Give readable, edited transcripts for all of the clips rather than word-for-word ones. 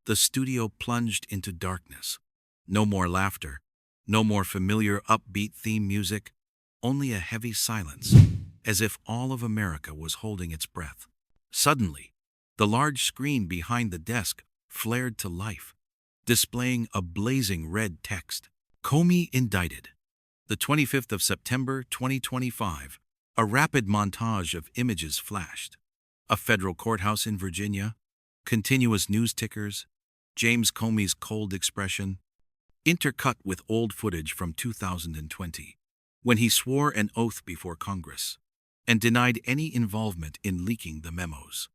the studio plunged into darkness. No more laughter, no more familiar upbeat theme music, only a heavy silence, as if all of America was holding its breath. Suddenly, the large screen behind the desk flared to life, displaying a blazing red text. Comey indicted. The 25th of September 2025, a rapid montage of images flashed. A federal courthouse in Virginia, continuous news tickers, James Comey's cold expression, intercut with old footage from 2020, when he swore an oath before Congress and denied any involvement in leaking the memos.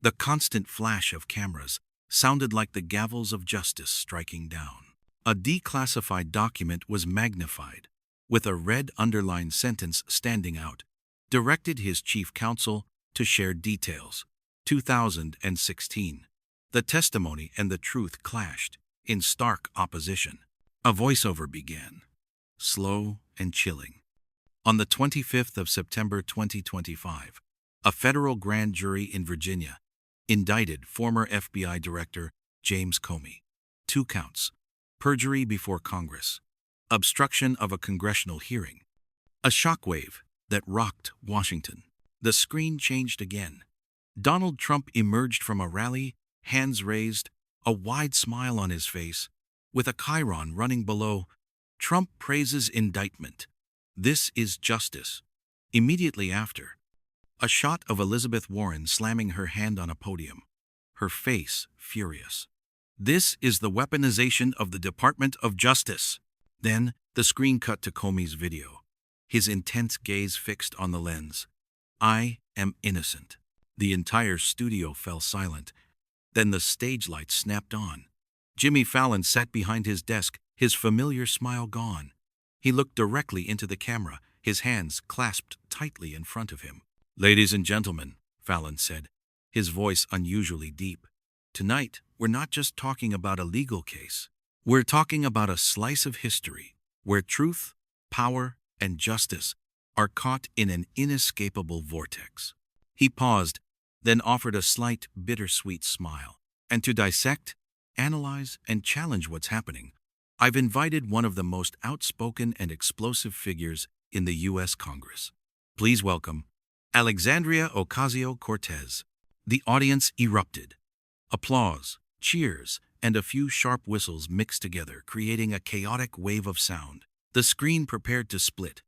The constant flash of cameras sounded like the gavels of justice striking down. A declassified document was magnified, with a red underlined sentence standing out, directed his chief counsel to share details. 2016. The testimony and the truth clashed, in stark opposition. A voiceover began, slow and chilling. On the 25th of September 2025, a federal grand jury in Virginia indicted former FBI Director James Comey. 2 counts: perjury before Congress, obstruction of a congressional hearing. A shockwave that rocked Washington. The screen changed again. Donald Trump emerged from a rally, hands raised, a wide smile on his face, with a chyron running below. Trump praises indictment. This is justice. Immediately after, a shot of Elizabeth Warren slamming her hand on a podium, her face furious. This is the weaponization of the Department of Justice. Then, the screen cut to Comey's video, his intense gaze fixed on the lens. I am innocent. The entire studio fell silent. Then the stage lights snapped on. Jimmy Fallon sat behind his desk, his familiar smile gone. He looked directly into the camera, his hands clasped tightly in front of him. "Ladies and gentlemen," Fallon said, his voice unusually deep, "tonight we're not just talking about a legal case. We're talking about a slice of history where truth, power, and justice are caught in an inescapable vortex." He paused, then offered a slight, bittersweet smile. "And to dissect, analyze, and challenge what's happening, I've invited one of the most outspoken and explosive figures in the U.S. Congress. Please welcome Alexandria Ocasio-Cortez." The audience erupted. Applause, cheers, and a few sharp whistles mixed together, creating a chaotic wave of sound. The screen prepared to split,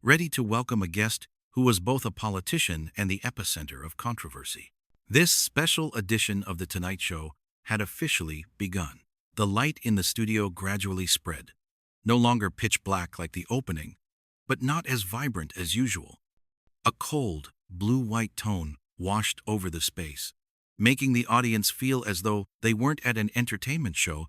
ready to welcome a guest who was both a politician and the epicenter of controversy. This special edition of The Tonight Show had officially begun. The light in the studio gradually spread, no longer pitch black like the opening, but not as vibrant as usual. A cold, blue-white tone washed over the space, making the audience feel as though they weren't at an entertainment show,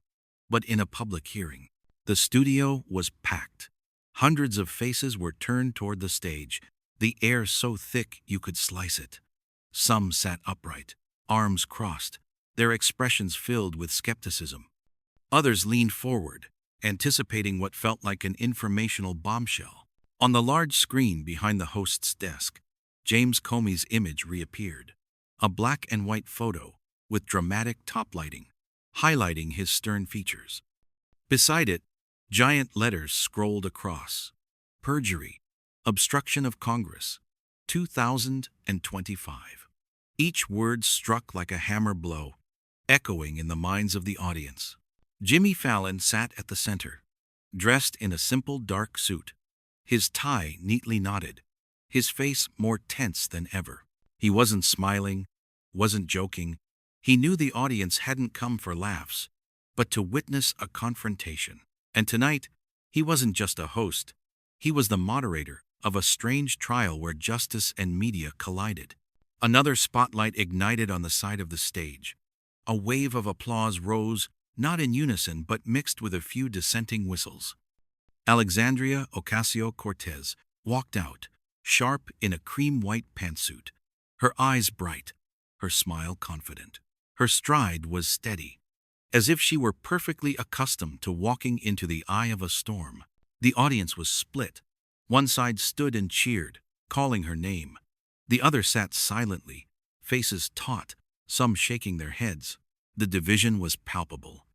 but in a public hearing. The studio was packed. Hundreds of faces were turned toward the stage, the air so thick you could slice it. Some sat upright, arms crossed, their expressions filled with skepticism. Others leaned forward, anticipating what felt like an informational bombshell. On the large screen behind the host's desk, James Comey's image reappeared, a black and white photo with dramatic top lighting, highlighting his stern features. Beside it, giant letters scrolled across: perjury, obstruction of Congress, 2025. Each word struck like a hammer blow, echoing in the minds of the audience. Jimmy Fallon sat at the center, dressed in a simple dark suit, his tie neatly knotted, his face more tense than ever. He wasn't smiling, wasn't joking. He knew the audience hadn't come for laughs, but to witness a confrontation. And tonight, he wasn't just a host. He was the moderator of a strange trial where justice and media collided. Another spotlight ignited on the side of the stage. A wave of applause rose, not in unison but mixed with a few dissenting whistles. Alexandria Ocasio-Cortez walked out, sharp in a cream-white pantsuit, her eyes bright, her smile confident. Her stride was steady, as if she were perfectly accustomed to walking into the eye of a storm. The audience was split. One side stood and cheered, calling her name. The other sat silently, faces taut, some shaking their heads. The division was palpable,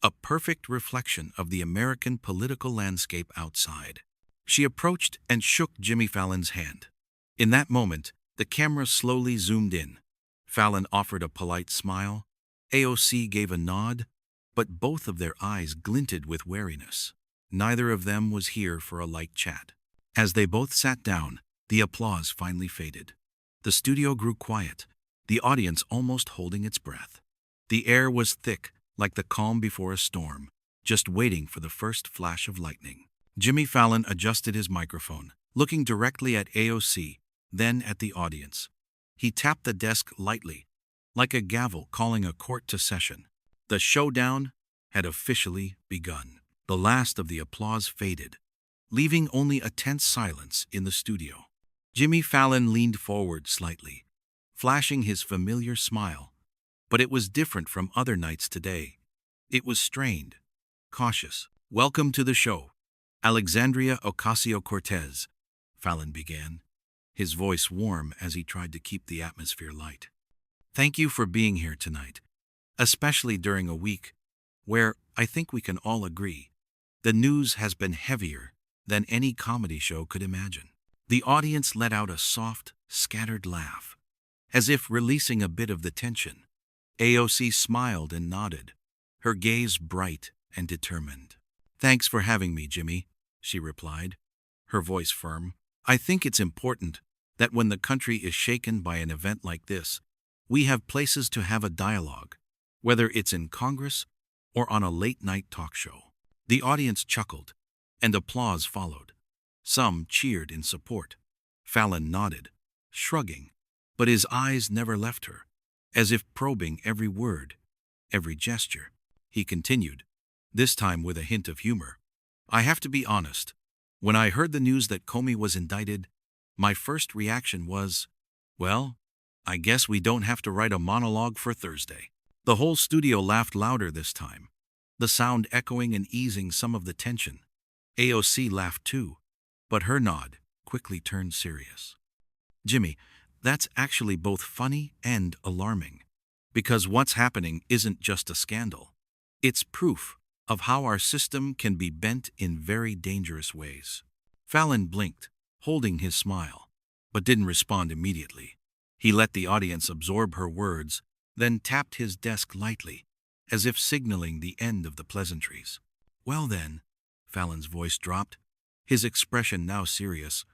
a perfect reflection of the American political landscape outside. She approached and shook Jimmy Fallon's hand. In that moment, the camera slowly zoomed in. Fallon offered a polite smile. AOC gave a nod, but both of their eyes glinted with wariness. Neither of them was here for a light chat. As they both sat down, the applause finally faded. The studio grew quiet, the audience almost holding its breath. The air was thick, like the calm before a storm, just waiting for the first flash of lightning. Jimmy Fallon adjusted his microphone, looking directly at AOC, then at the audience. He tapped the desk lightly, like a gavel calling a court to session. The showdown had officially begun. The last of the applause faded, leaving only a tense silence in the studio. Jimmy Fallon leaned forward slightly, flashing his familiar smile. But it was different from other nights today. It was strained, cautious. "Welcome to the show, Alexandria Ocasio-Cortez," Fallon began, his voice warm as he tried to keep the atmosphere light. "Thank you for being here tonight, especially during a week where, I think we can all agree, the news has been heavier than any comedy show could imagine." The audience let out a soft, scattered laugh, as if releasing a bit of the tension. AOC smiled and nodded, her gaze bright and determined. "Thanks for having me, Jimmy," she replied, her voice firm. "I think it's important that when the country is shaken by an event like this, we have places to have a dialogue, whether it's in Congress or on a late-night talk show." The audience chuckled, and applause followed. Some cheered in support. Fallon nodded, shrugging, but his eyes never left her, as if probing every word, every gesture. He continued, this time with a hint of humor. "I have to be honest. When I heard the news that Comey was indicted, my first reaction was, well, I guess we don't have to write a monologue for Thursday." The whole studio laughed louder this time, the sound echoing and easing some of the tension. AOC laughed too, but her nod quickly turned serious. "Jimmy, that's actually both funny and alarming, because what's happening isn't just a scandal. It's proof of how our system can be bent in very dangerous ways." Fallon blinked, holding his smile, but didn't respond immediately. He let the audience absorb her words, then tapped his desk lightly, as if signaling the end of the pleasantries. "Well then," Fallon's voice dropped, his expression now serious,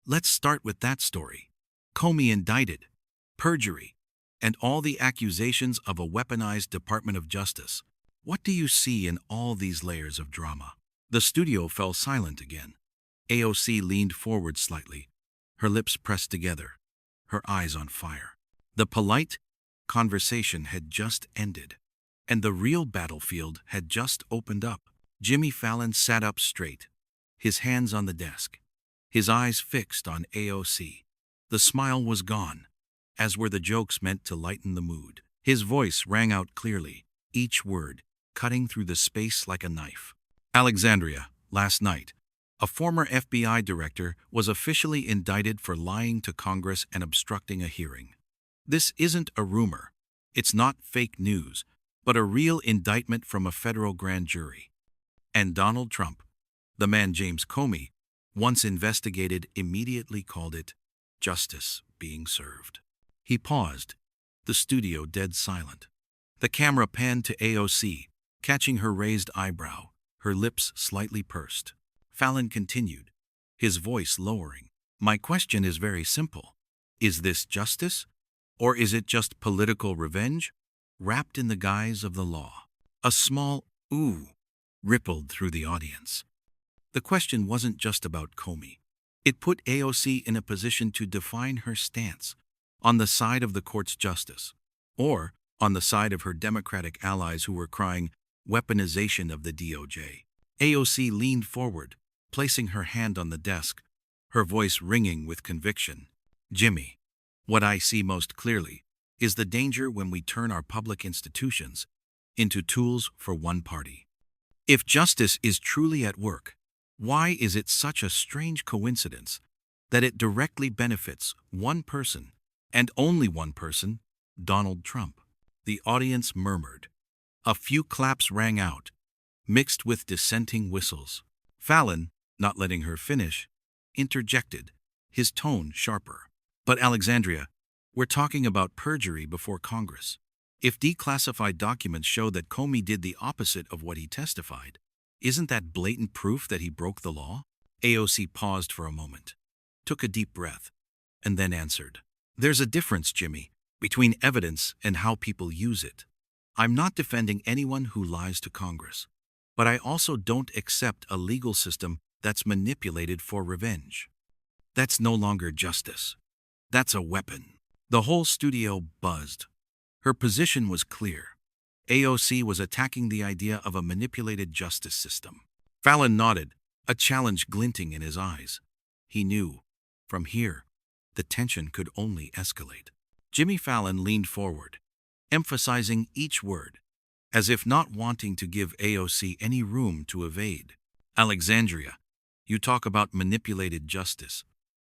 "let's start with that story. Comey indicted, perjury, and all the accusations of a weaponized Department of Justice. What do you see in all these layers of drama?" The studio fell silent again. AOC leaned forward slightly, her lips pressed together, her eyes on fire. The polite conversation had just ended, and the real battlefield had just opened up. Jimmy Fallon sat up straight, his hands on the desk, his eyes fixed on AOC. The smile was gone, as were the jokes meant to lighten the mood. His voice rang out clearly, each word cutting through the space like a knife. "Alexandria, last night, a former FBI director was officially indicted for lying to Congress and obstructing a hearing. This isn't a rumor. It's not fake news, but a real indictment from a federal grand jury. And Donald Trump, the man James Comey once investigated, immediately called it justice being served." He paused, the studio dead silent. The camera panned to AOC, catching her raised eyebrow, her lips slightly pursed. Fallon continued, his voice lowering. "My question is very simple. Is this justice, or is it just political revenge, wrapped in the guise of the law?" A small "ooh" rippled through the audience. The question wasn't just about Comey. It put AOC in a position to define her stance, on the side of the court's justice, or on the side of her Democratic allies who were crying weaponization of the DOJ. AOC leaned forward, placing her hand on the desk, her voice ringing with conviction. "Jimmy, what I see most clearly is the danger when we turn our public institutions into tools for one party. If justice is truly at work, why is it such a strange coincidence that it directly benefits one person, and only one person, Donald Trump?" The audience murmured, A few claps rang out, mixed with dissenting whistles. Fallon, not letting her finish, interjected, his tone sharper. But Alexandria, we're talking about perjury before Congress. If declassified documents show that Comey did the opposite of what he testified, isn't that blatant proof that he broke the law? AOC paused for a moment, took a deep breath, and then answered. There's a difference, Jimmy, between evidence and how people use it. I'm not defending anyone who lies to Congress, but I also don't accept a legal system that's manipulated for revenge. That's no longer justice. That's a weapon. The whole studio buzzed. Her position was clear. AOC was attacking the idea of a manipulated justice system. Fallon nodded, a challenge glinting in his eyes. He knew, from here, the tension could only escalate. Jimmy Fallon leaned forward, emphasizing each word, as if not wanting to give AOC any room to evade. Alexandria, you talk about manipulated justice.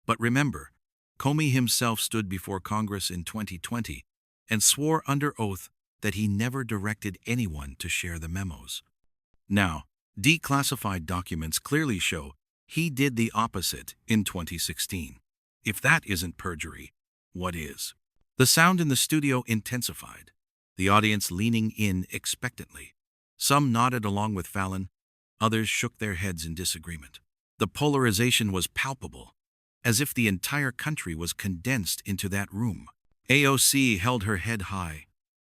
But remember, Comey himself stood before Congress in 2020 and swore under oath that he never directed anyone to share the memos. Now, declassified documents clearly show he did the opposite in 2016. If that isn't perjury, what is? The sound in the studio intensified, the audience leaning in expectantly. Some nodded along with Fallon, others shook their heads in disagreement. The polarization was palpable, as if the entire country was condensed into that room. AOC held her head high,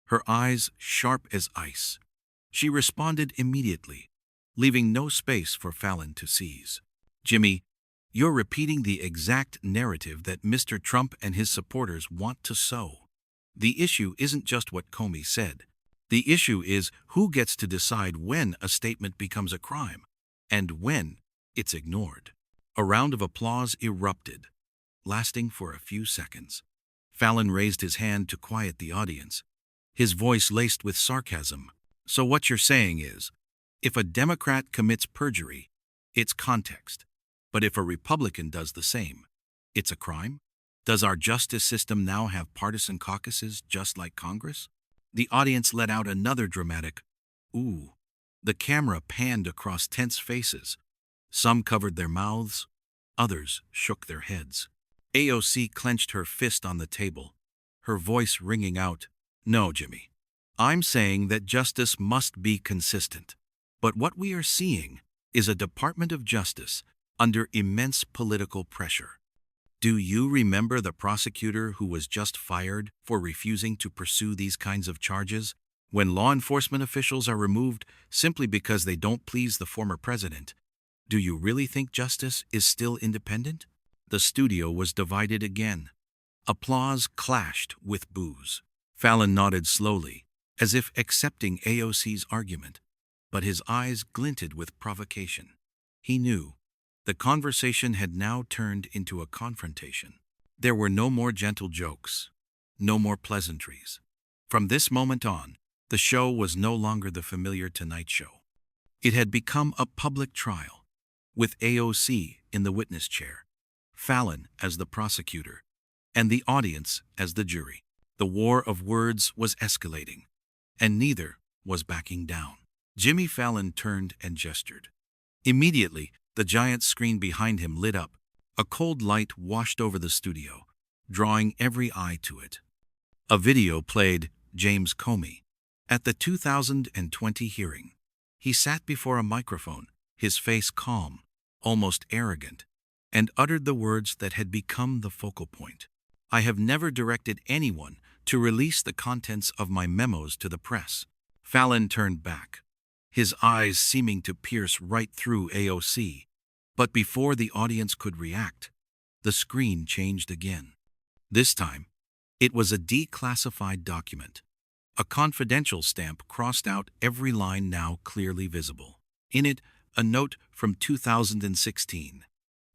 her eyes sharp as ice. She responded immediately, leaving no space for Fallon to seize. Jimmy, you're repeating the exact narrative that Mr. Trump and his supporters want to sow. The issue isn't just what Comey said. The issue is who gets to decide when a statement becomes a crime and when it's ignored. A round of applause erupted, lasting for a few seconds. Fallon raised his hand to quiet the audience, his voice laced with sarcasm. So what you're saying is, if a Democrat commits perjury, it's context. But if a Republican does the same, it's a crime? Does our justice system now have partisan caucuses just like Congress? The audience let out another dramatic, ooh. The camera panned across tense faces. Some covered their mouths, others shook their heads. AOC clenched her fist on the table, her voice ringing out, No, Jimmy. I'm saying that justice must be consistent. But what we are seeing is a Department of Justice under immense political pressure. Do you remember the prosecutor who was just fired for refusing to pursue these kinds of charges? When law enforcement officials are removed simply because they don't please the former president, do you really think justice is still independent? The studio was divided again. Applause clashed with boos. Fallon nodded slowly, as if accepting AOC's argument, but his eyes glinted with provocation. He knew the conversation had now turned into a confrontation. There were no more gentle jokes, no more pleasantries. From this moment on, the show was no longer the familiar Tonight Show. It had become a public trial, with AOC in the witness chair, Fallon as the prosecutor, and the audience as the jury. The war of words was escalating, and neither was backing down. Jimmy Fallon turned and gestured. Immediately, the giant screen behind him lit up. A cold light washed over the studio, drawing every eye to it. A video played James Comey at the 2020 hearing. He sat before a microphone, his face calm, almost arrogant, and uttered the words that had become the focal point. I have never directed anyone to release the contents of my memos to the press. Fallon turned back, his eyes seeming to pierce right through AOC. But before the audience could react, the screen changed again. This time, it was a declassified document. A confidential stamp crossed out every line now clearly visible. In it, a note from 2016.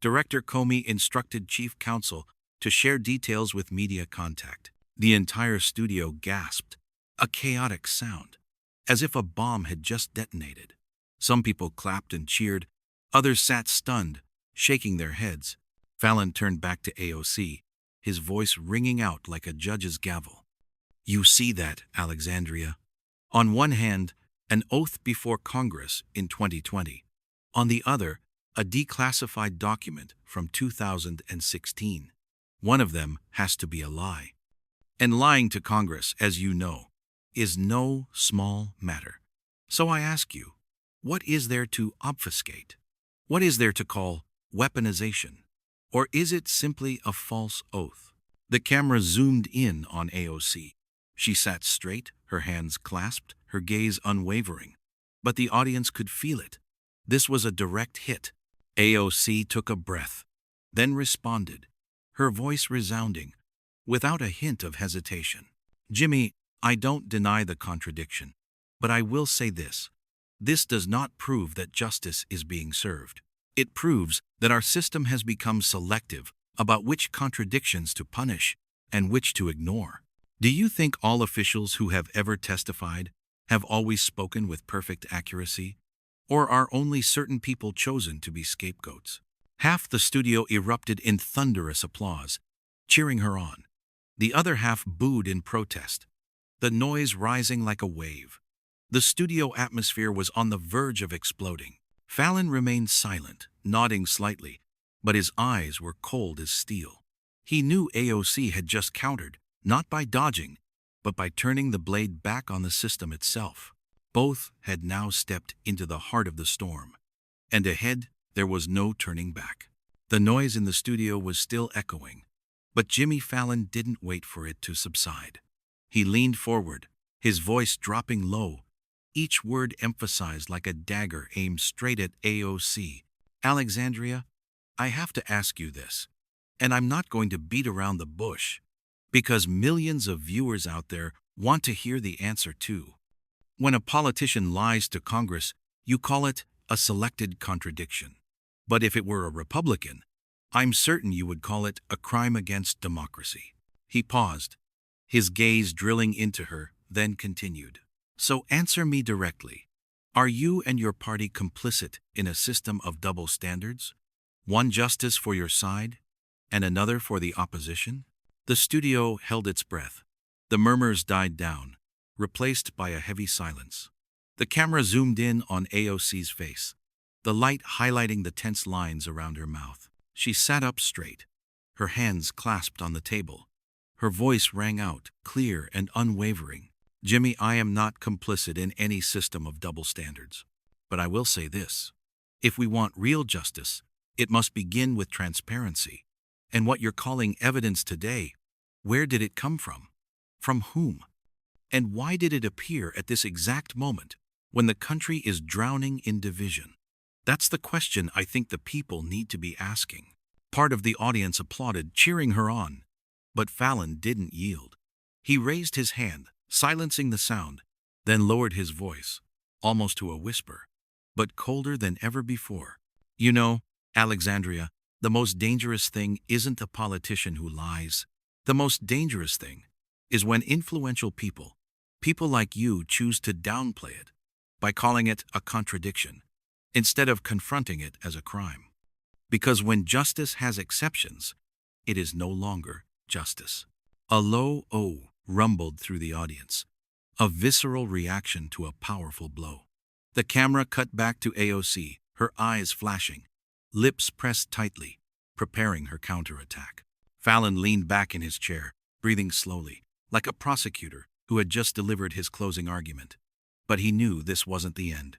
Director Comey instructed Chief Counsel to share details with media contact. The entire studio gasped, a chaotic sound, as if a bomb had just detonated. Some people clapped and cheered, others sat stunned, shaking their heads. Fallon turned back to AOC, his voice ringing out like a judge's gavel. You see that, Alexandria? On one hand, an oath before Congress in 2020. On the other, a declassified document from 2016. One of them has to be a lie. And lying to Congress, as you know, is no small matter. So I ask you, what is there to obfuscate? What is there to call weaponization? Or is it simply a false oath? The camera zoomed in on AOC. She sat straight, her hands clasped, her gaze unwavering. But the audience could feel it. This was a direct hit. AOC took a breath, then responded, her voice resounding, without a hint of hesitation. Jimmy, I don't deny the contradiction, but I will say this. This does not prove that justice is being served. It proves that our system has become selective about which contradictions to punish and which to ignore. Do you think all officials who have ever testified have always spoken with perfect accuracy? Or are only certain people chosen to be scapegoats? Half the studio erupted in thunderous applause, cheering her on. The other half booed in protest, the noise rising like a wave. The studio atmosphere was on the verge of exploding. Fallon remained silent, nodding slightly, but his eyes were cold as steel. He knew AOC had just countered, not by dodging, but by turning the blade back on the system itself. Both had now stepped into the heart of the storm, and ahead there was no turning back. The noise in the studio was still echoing, but Jimmy Fallon didn't wait for it to subside. He leaned forward, his voice dropping low, each word emphasized like a dagger aimed straight at AOC. Alexandria, I have to ask you this, and I'm not going to beat around the bush, because millions of viewers out there want to hear the answer too. When a politician lies to Congress, you call it a selected contradiction. But if it were a Republican, I'm certain you would call it a crime against democracy. He paused, his gaze drilling into her, then continued. So answer me directly. Are you and your party complicit in a system of double standards? One justice for your side, and another for the opposition? The studio held its breath. The murmurs died down, replaced by a heavy silence. The camera zoomed in on AOC's face, the light highlighting the tense lines around her mouth. She sat up straight, her hands clasped on the table. Her voice rang out, clear and unwavering. Jimmy, I am not complicit in any system of double standards. But I will say this. If we want real justice, it must begin with transparency. And what you're calling evidence today, where did it come from? From whom? And why did it appear at this exact moment, when the country is drowning in division? That's the question I think the people need to be asking. Part of the audience applauded, cheering her on. But Fallon didn't yield. He raised his hand, silencing the sound, then lowered his voice, almost to a whisper, but colder than ever before. You know, Alexandria, the most dangerous thing isn't a politician who lies. The most dangerous thing is when influential people like you, choose to downplay it by calling it a contradiction, instead of confronting it as a crime. Because when justice has exceptions, it is no longer justice. A low "oh" rumbled through the audience, a visceral reaction to a powerful blow. The camera cut back to AOC, her eyes flashing, lips pressed tightly, preparing her counterattack. Fallon leaned back in his chair, breathing slowly, like a prosecutor who had just delivered his closing argument. But he knew this wasn't the end.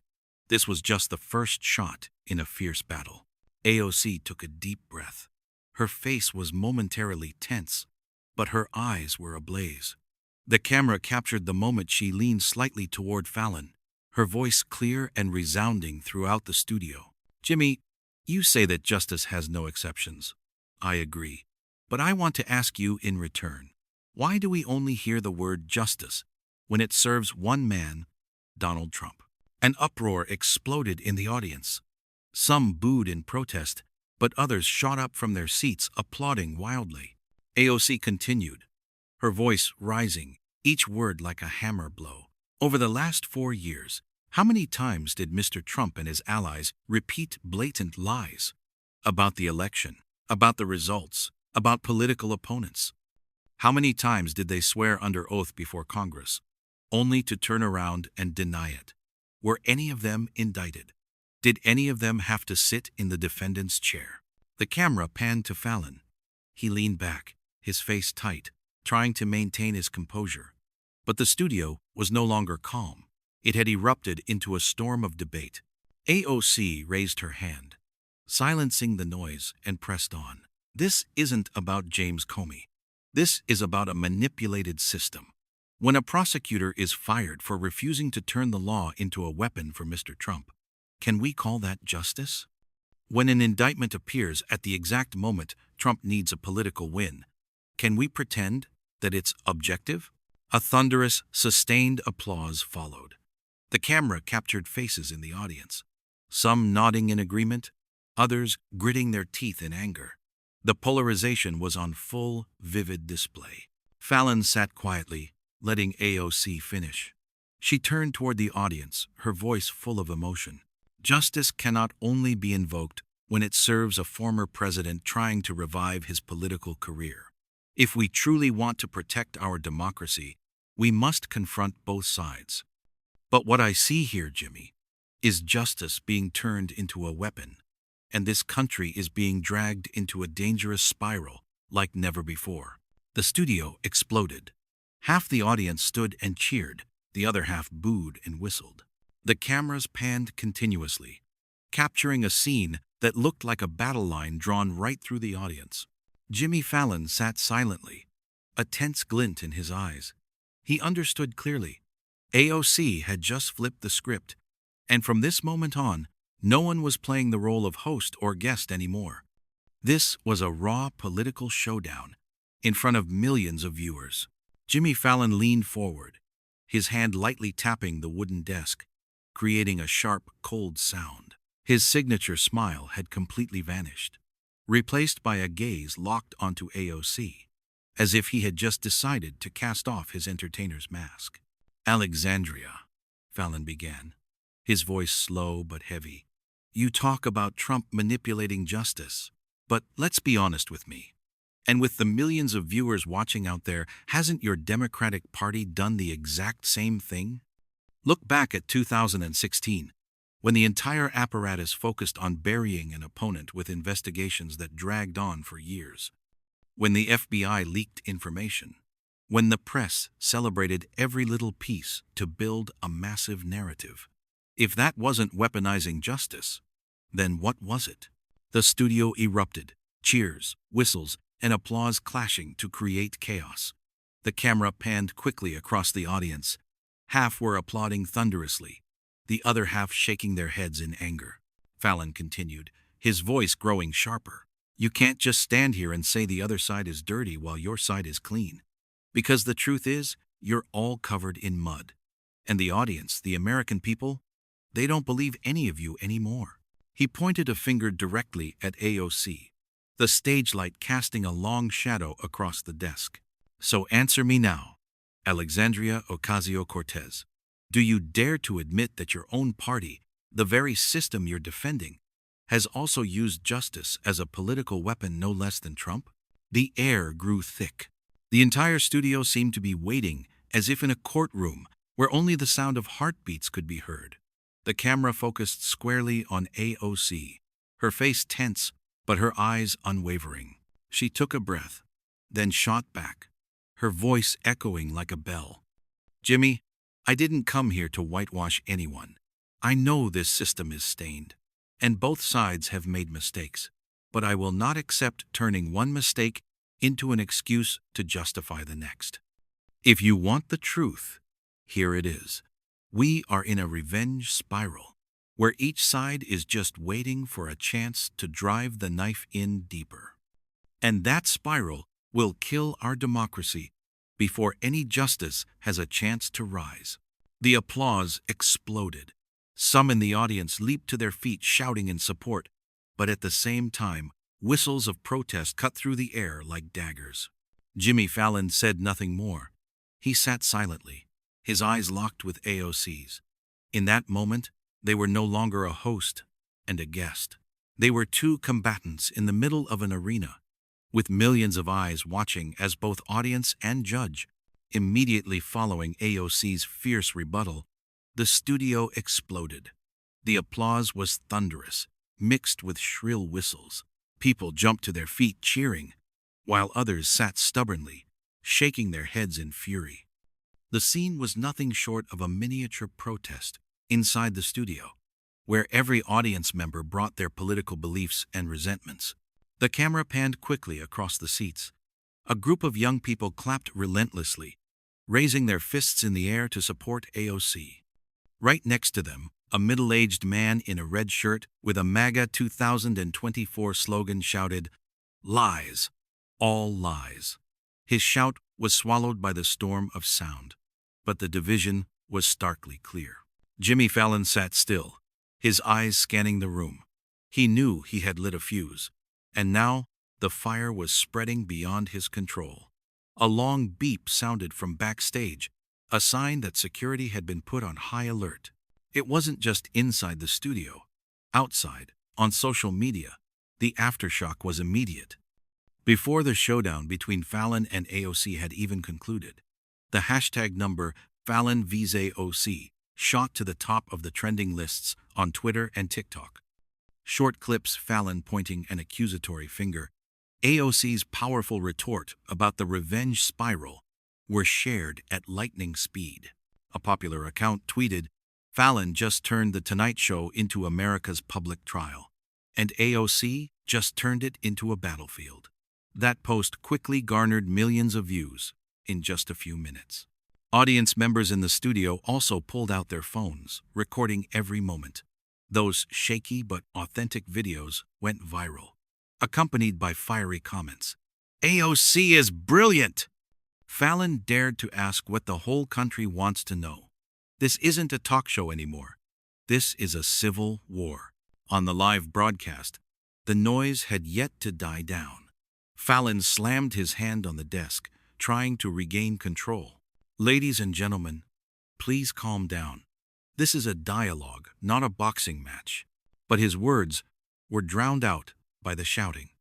This was just the first shot in a fierce battle. AOC took a deep breath. Her face was momentarily tense, but her eyes were ablaze. The camera captured the moment she leaned slightly toward Fallon, her voice clear and resounding throughout the studio. Jimmy, you say that justice has no exceptions. I agree. But I want to ask you in return, why do we only hear the word justice when it serves one man, Donald Trump? An uproar exploded in the audience. Some booed in protest, but others shot up from their seats, applauding wildly. AOC continued, her voice rising, each word like a hammer blow. Over the last 4 years, how many times did Mr. Trump and his allies repeat blatant lies about the election, about the results, about political opponents? How many times did they swear under oath before Congress, only to turn around and deny it. Were any of them indicted? Did any of them have to sit in the defendant's chair? The camera panned to Fallon. He leaned back, his face tight, trying to maintain his composure. But the studio was no longer calm. It had erupted into a storm of debate. AOC raised her hand, silencing the noise, and pressed on. This isn't about James Comey. This is about a manipulated system. When a prosecutor is fired for refusing to turn the law into a weapon for Mr. Trump, can we call that justice? When an indictment appears at the exact moment Trump needs a political win, can we pretend that it's objective? A thunderous, sustained applause followed. The camera captured faces in the audience, some nodding in agreement, others gritting their teeth in anger. The polarization was on full, vivid display. Fallon sat quietly, letting AOC finish. She turned toward the audience, her voice full of emotion. Justice cannot only be invoked when it serves a former president trying to revive his political career. If we truly want to protect our democracy, we must confront both sides. But what I see here, Jimmy, is justice being turned into a weapon, and this country is being dragged into a dangerous spiral like never before. The studio exploded. Half the audience stood and cheered, the other half booed and whistled. The cameras panned continuously, capturing a scene that looked like a battle line drawn right through the audience. Jimmy Fallon sat silently, a tense glint in his eyes. He understood clearly. AOC had just flipped the script, and from this moment on, no one was playing the role of host or guest anymore. This was a raw political showdown in front of millions of viewers. Jimmy Fallon leaned forward, his hand lightly tapping the wooden desk, creating a sharp, cold sound. His signature smile had completely vanished, replaced by a gaze locked onto AOC, as if he had just decided to cast off his entertainer's mask. "Alexandria," Fallon began, his voice slow but heavy. "You talk about Trump manipulating justice, but let's be honest with me. And with the millions of viewers watching out there, hasn't your Democratic Party done the exact same thing? Look back at 2016, when the entire apparatus focused on burying an opponent with investigations that dragged on for years. When the FBI leaked information. When the press celebrated every little piece to build a massive narrative. If that wasn't weaponizing justice, then what was it? The studio erupted, cheers, whistles, and applause clashing to create chaos. The camera panned quickly across the audience. Half were applauding thunderously, the other half shaking their heads in anger. Fallon continued, his voice growing sharper. You can't just stand here and say the other side is dirty while your side is clean. Because the truth is, you're all covered in mud. And the audience, the American people, they don't believe any of you anymore. He pointed a finger directly at AOC, the stage light casting a long shadow across the desk. So answer me now, Alexandria Ocasio-Cortez. Do you dare to admit that your own party, the very system you're defending, has also used justice as a political weapon no less than Trump? The air grew thick. The entire studio seemed to be waiting, as if in a courtroom where only the sound of heartbeats could be heard. The camera focused squarely on AOC, her face tense, but her eyes unwavering. She took a breath, then shot back, her voice echoing like a bell. Jimmy, I didn't come here to whitewash anyone. I know this system is stained, and both sides have made mistakes, but I will not accept turning one mistake into an excuse to justify the next. If you want the truth, here it is. We are in a revenge spiral, where each side is just waiting for a chance to drive the knife in deeper. And that spiral will kill our democracy before any justice has a chance to rise. The applause exploded. Some in the audience leaped to their feet shouting in support, but at the same time, whistles of protest cut through the air like daggers. Jimmy Fallon said nothing more. He sat silently, his eyes locked with AOC's. In that moment, they were no longer a host and a guest. They were two combatants in the middle of an arena, with millions of eyes watching as both audience and judge. Immediately following AOC's fierce rebuttal, the studio exploded. The applause was thunderous, mixed with shrill whistles. People jumped to their feet cheering, while others sat stubbornly, shaking their heads in fury. The scene was nothing short of a miniature protest inside the studio, where every audience member brought their political beliefs and resentments. The camera panned quickly across the seats. A group of young people clapped relentlessly, raising their fists in the air to support AOC. Right next to them, a middle-aged man in a red shirt with a MAGA 2024 slogan shouted, "Lies, all lies." His shout was swallowed by the storm of sound, but the division was starkly clear. Jimmy Fallon sat still, his eyes scanning the room. He knew he had lit a fuse, and now the fire was spreading beyond his control. A long beep sounded from backstage, a sign that security had been put on high alert. It wasn't just inside the studio. Outside, on social media, the aftershock was immediate. Before the showdown between Fallon and AOC had even concluded, the hashtag number FallonVizeOC shot to the top of the trending lists on Twitter and TikTok. Short clips, Fallon pointing an accusatory finger, AOC's powerful retort about the revenge spiral, were shared at lightning speed. A popular account tweeted, "Fallon just turned The Tonight Show into America's public trial, and AOC just turned it into a battlefield." That post quickly garnered millions of views in just a few minutes. Audience members in the studio also pulled out their phones, recording every moment. Those shaky but authentic videos went viral, accompanied by fiery comments. "AOC is brilliant!" Fallon dared to ask what the whole country wants to know. "This isn't a talk show anymore. This is a civil war." On the live broadcast, the noise had yet to die down. Fallon slammed his hand on the desk, trying to regain control. "Ladies and gentlemen, please calm down. This is a dialogue, not a boxing match." But his words were drowned out by the shouting.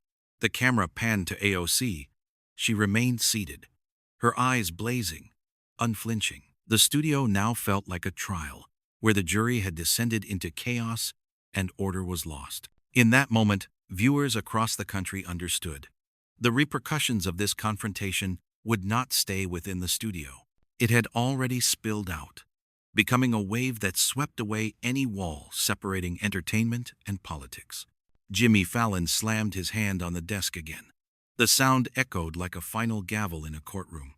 The camera panned to AOC. She remained seated, her eyes blazing, unflinching. The studio now felt like a trial, where the jury had descended into chaos and order was lost. In that moment, viewers across the country understood. The repercussions of this confrontation would not stay within the studio. It had already spilled out, becoming a wave that swept away any wall separating entertainment and politics. Jimmy Fallon slammed his hand on the desk again. The sound echoed like a final gavel in a courtroom.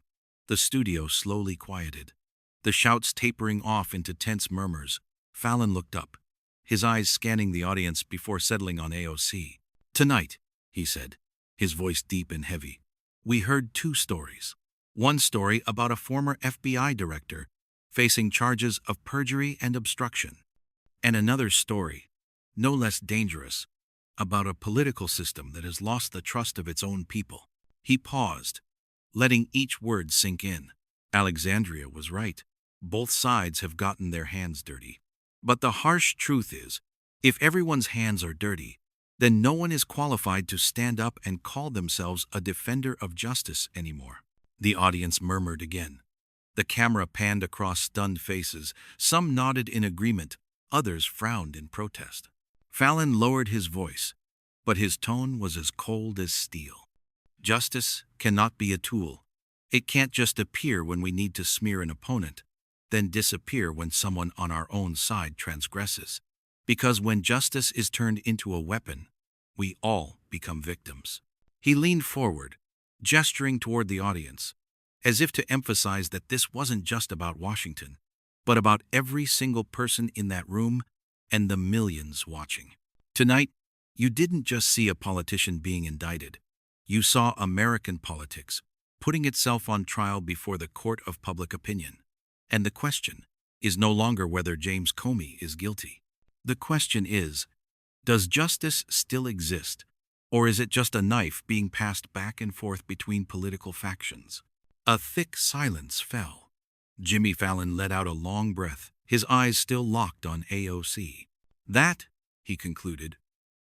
The studio slowly quieted, the shouts tapering off into tense murmurs. Fallon looked up, his eyes scanning the audience before settling on AOC. "Tonight," he said, his voice deep and heavy, "we heard two stories. One story about a former FBI director facing charges of perjury and obstruction, and another story, no less dangerous, about a political system that has lost the trust of its own people." He paused, letting each word sink in. Alexandria was right. Both sides have gotten their hands dirty. But the harsh truth is, if everyone's hands are dirty, then no one is qualified to stand up and call themselves a defender of justice anymore. The audience murmured again. The camera panned across stunned faces. Some nodded in agreement, others frowned in protest. Fallon lowered his voice, but his tone was as cold as steel. "Justice cannot be a tool. It can't just appear when we need to smear an opponent, then disappear when someone on our own side transgresses. Because when justice is turned into a weapon, we all become victims." He leaned forward, gesturing toward the audience, as if to emphasize that this wasn't just about Washington, but about every single person in that room and the millions watching. "Tonight, you didn't just see a politician being indicted. You saw American politics putting itself on trial before the court of public opinion. And the question is no longer whether James Comey is guilty. The question is, does justice still exist, or is it just a knife being passed back and forth between political factions?" A thick silence fell. Jimmy Fallon let out a long breath, his eyes still locked on AOC. "That," he concluded,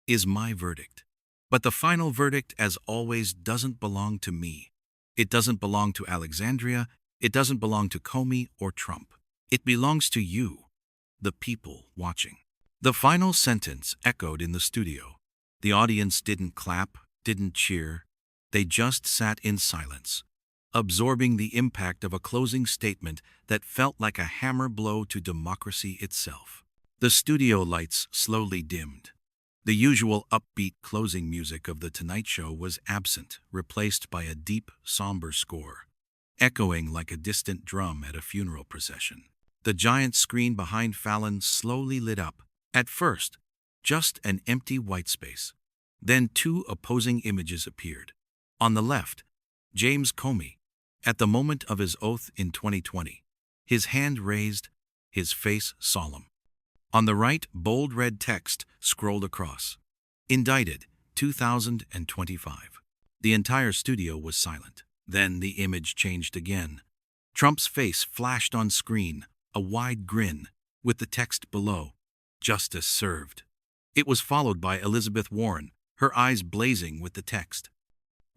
"is my verdict. But the final verdict, as always, doesn't belong to me. It doesn't belong to Alexandria. It doesn't belong to Comey or Trump. It belongs to you, the people watching. The final sentence echoed in the studio. The audience didn't clap, didn't cheer. They just sat in silence, absorbing the impact of a closing statement that felt like a hammer blow to democracy itself. The studio lights slowly dimmed. The usual upbeat closing music of The Tonight Show was absent, replaced by a deep, somber score, echoing like a distant drum at a funeral procession. The giant screen behind Fallon slowly lit up. At first, just an empty white space. Then two opposing images appeared. On the left, James Comey, at the moment of his oath in 2020, his hand raised, his face solemn. On the right, bold red text scrolled across. Indicted, 2025. The entire studio was silent. Then the image changed again. Trump's face flashed on screen, a wide grin, with the text below, "Justice served." It was followed by Elizabeth Warren, her eyes blazing with the text,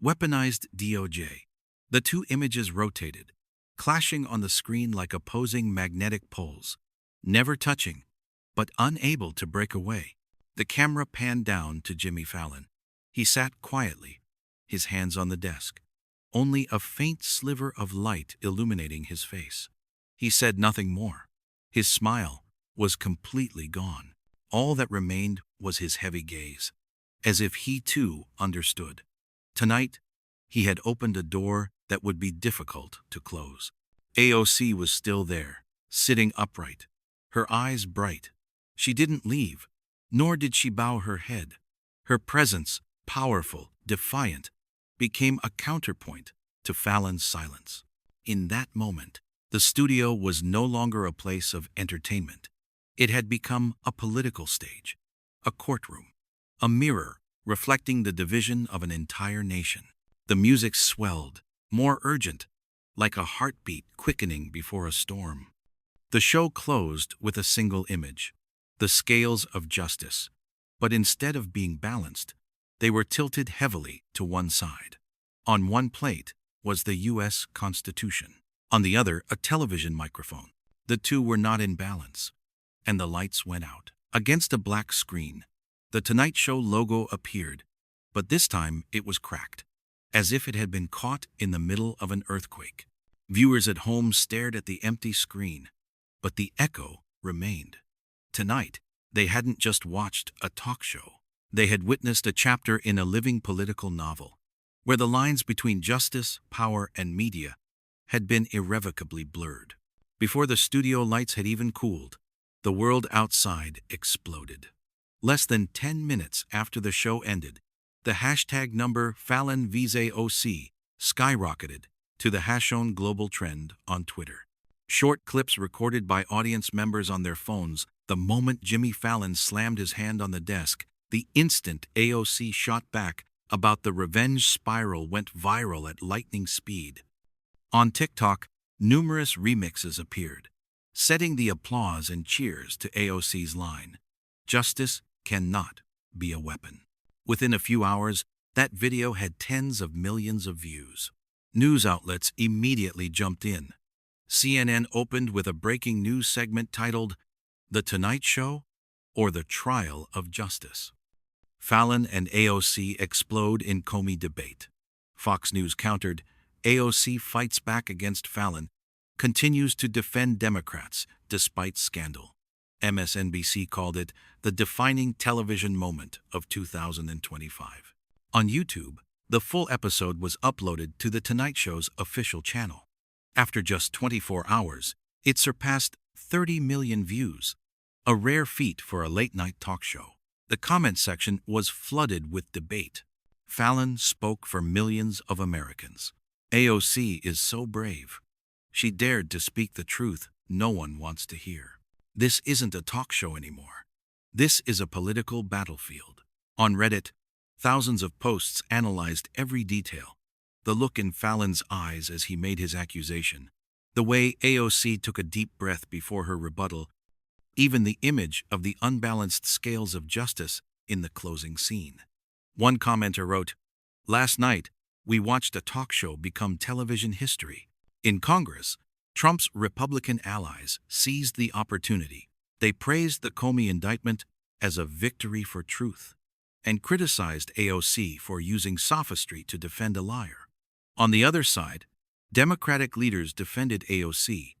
"Weaponized DOJ." The two images rotated, clashing on the screen like opposing magnetic poles, never touching, but unable to break away. The camera panned down to Jimmy Fallon. He sat quietly, his hands on the desk, only a faint sliver of light illuminating his face. He said nothing more. His smile was completely gone. All that remained was his heavy gaze, as if he too understood. Tonight, he had opened a door that would be difficult to close. AOC was still there, sitting upright, her eyes bright. She didn't leave, nor did she bow her head. Her presence, powerful, defiant, became a counterpoint to Fallon's silence. In that moment, the studio was no longer a place of entertainment. It had become a political stage, a courtroom, a mirror reflecting the division of an entire nation. The music swelled, more urgent, like a heartbeat quickening before a storm. The show closed with a single image, the scales of justice, but instead of being balanced, they were tilted heavily to one side. On one plate was the U.S. Constitution, on the other a television microphone. The two were not in balance, and the lights went out. Against a black screen, the Tonight Show logo appeared, but this time it was cracked, as if it had been caught in the middle of an earthquake. Viewers at home stared at the empty screen, but the echo remained. Tonight, they hadn't just watched a talk show. They had witnessed a chapter in a living political novel, where the lines between justice, power, and media had been irrevocably blurred. Before the studio lights had even cooled, the world outside exploded. Less than 10 minutes after the show ended, the hashtag number FallonVizeOC skyrocketed to the #own global trend on Twitter. Short clips recorded by audience members on their phones the moment Jimmy Fallon slammed his hand on the desk. The instant AOC shot back about the revenge spiral went viral at lightning speed. On TikTok, numerous remixes appeared, setting the applause and cheers to AOC's line, "Justice cannot be a weapon." Within a few hours, that video had tens of millions of views. News outlets immediately jumped in. CNN opened with a breaking news segment titled, "The Tonight Show, or the Trial of Justice." Fallon and AOC explode in Comey debate. Fox News countered, AOC fights back against Fallon, continues to defend Democrats despite scandal. MSNBC called it the defining television moment of 2025. On YouTube, the full episode was uploaded to The Tonight Show's official channel. After just 24 hours, it surpassed 30 million views, a rare feat for a late-night talk show. The comment section was flooded with debate. Fallon spoke for millions of Americans. AOC is so brave. She dared to speak the truth no one wants to hear. This isn't a talk show anymore. This is a political battlefield. On Reddit, thousands of posts analyzed every detail. The look in Fallon's eyes as he made his accusation, the way AOC took a deep breath before her rebuttal, even the image of the unbalanced scales of justice in the closing scene. One commenter wrote, "Last night, we watched a talk show become television history. In Congress, Trump's Republican allies seized the opportunity. They praised the Comey indictment as a victory for truth and criticized AOC for using sophistry to defend a liar. On the other side, Democratic leaders defended AOC,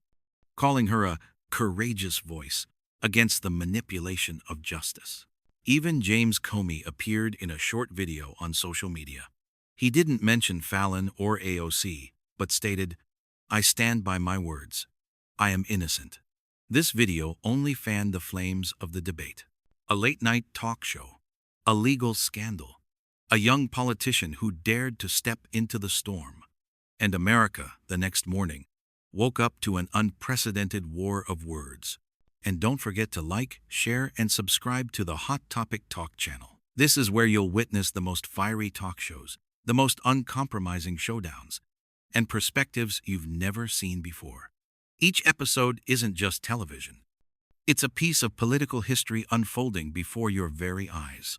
calling her a courageous voice against the manipulation of justice. Even James Comey appeared in a short video on social media. He didn't mention Fallon or AOC, but stated, "I stand by my words. I am innocent." This video only fanned the flames of the debate. A late-night talk show, a legal scandal, a young politician who dared to step into the storm. And America, the next morning, woke up to an unprecedented war of words. And don't forget to like, share, and subscribe to the Hot Topic Talk channel. This is where you'll witness the most fiery talk shows, the most uncompromising showdowns, and perspectives you've never seen before. Each episode isn't just television. It's a piece of political history unfolding before your very eyes.